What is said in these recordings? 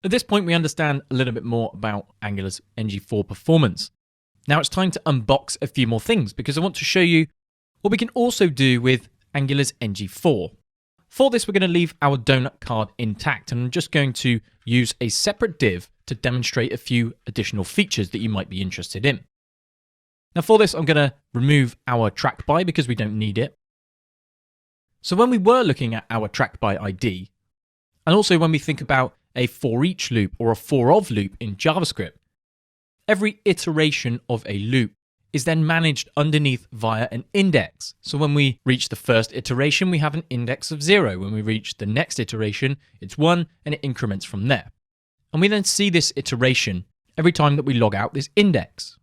At this point, we understand a little bit more about Angular's ngFor performance. Now it's time to unbox a few more things because I want to show you what we can also do with Angular's ngFor. For this, we're going to leave our donut card intact, and I'm just going to use a separate div to demonstrate a few additional features that you might be interested in. Now for this, I'm going to remove our track by because we don't need it. So when we were looking at our track by ID, and also when we think about a for each loop or a for of loop in JavaScript, every iteration of a loop is then managed underneath via an index. So when we reach the first iteration, we have an index of 0. When we reach the next iteration, it's 1, and it increments from there. And we then see this iteration every time that we log out this index.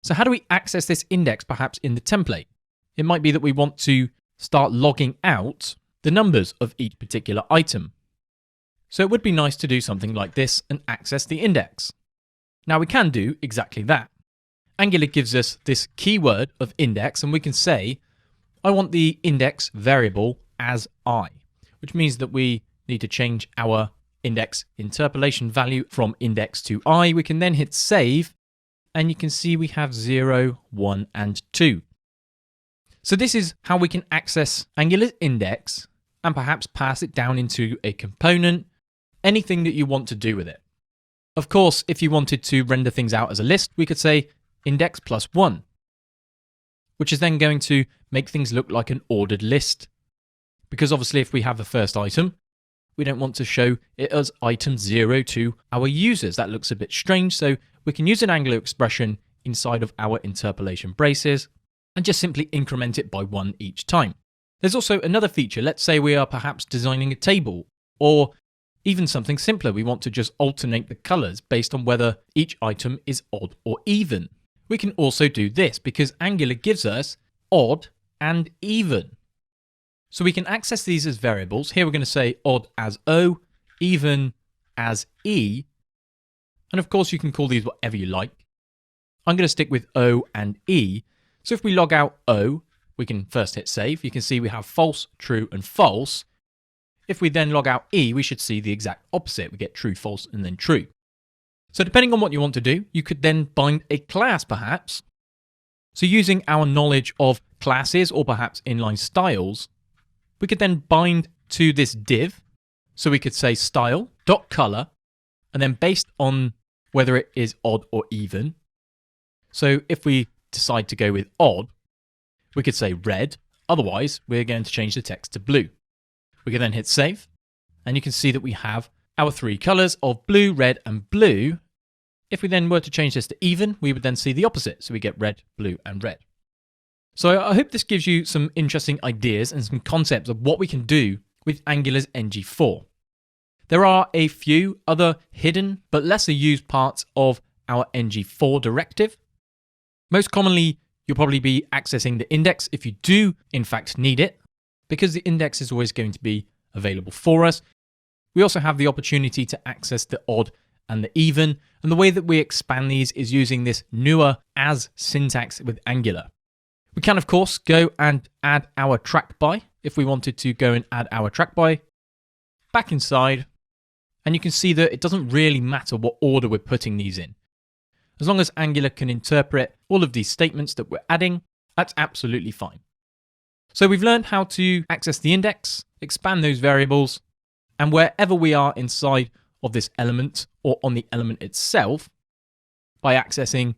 So how do we access this index perhaps in the template? It might be that we want to start logging out the numbers of each particular item. So it would be nice to do something like this and access the index. Now we can do exactly that. Angular gives us this keyword of index, and we can say, I want the index variable as I, which means that we need to change our index interpolation value from index to I. We can then hit save, and you can see we have 0, 1, and 2. So this is how we can access Angular's index and perhaps pass it down into a component, anything that you want to do with it. Of course, if you wanted to render things out as a list, we could say index plus 1, which is then going to make things look like an ordered list. Because obviously if we have the first item, we don't want to show it as item 0 to our users. That looks a bit strange, so we can use an Angular expression inside of our interpolation braces and just simply increment it by 1 each time. There's also another feature. Let's say we are perhaps designing a table, or even something simpler. We want to just alternate the colors based on whether each item is odd or even. We can also do this because Angular gives us odd and even. So we can access these as variables. Here we're going to say odd as O, even as E. And of course you can call these whatever you like. I'm going to stick with O and E. So if we log out O, we can first hit save. You can see we have false, true, and false. If we then log out E, we should see the exact opposite. We get true, false, and then true. So depending on what you want to do, you could then bind a class perhaps. So using our knowledge of classes or perhaps inline styles, we could then bind to this div. So we could say style.color, and then based on whether it is odd or even. So if we decide to go with odd, we could say red. Otherwise, we're going to change the text to blue. We can then hit save, and you can see that we have our 3 colors of blue, red, and blue. If we then were to change this to even, we would then see the opposite. So we get red, blue, and red. So I hope this gives you some interesting ideas and some concepts of what we can do with Angular's ngFor. There are a few other hidden but lesser used parts of our ngFor directive. Most commonly, you'll probably be accessing the index if you do in fact need it, because the index is always going to be available for us. We also have the opportunity to access the odd and the even, and the way that we expand these is using this newer as syntax with Angular. We can of course go and add our track by if we wanted to go and add our track by back inside, and you can see that it doesn't really matter what order we're putting these in. As long as Angular can interpret all of these statements that we're adding, that's absolutely fine. So we've learned how to access the index, expand those variables, and wherever we are inside of this element or on the element itself, by accessing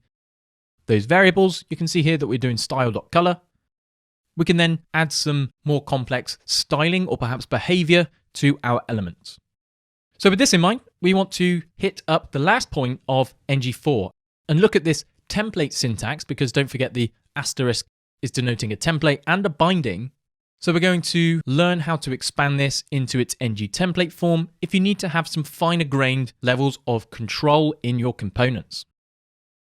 those variables, you can see here that we're doing style.color. We can then add some more complex styling or perhaps behavior to our elements. So with this in mind, we want to hit up the last point of ngFor and look at this template syntax, because don't forget the asterisk is denoting a template and a binding. So we're going to learn how to expand this into its ng template form if you need to have some finer grained levels of control in your components.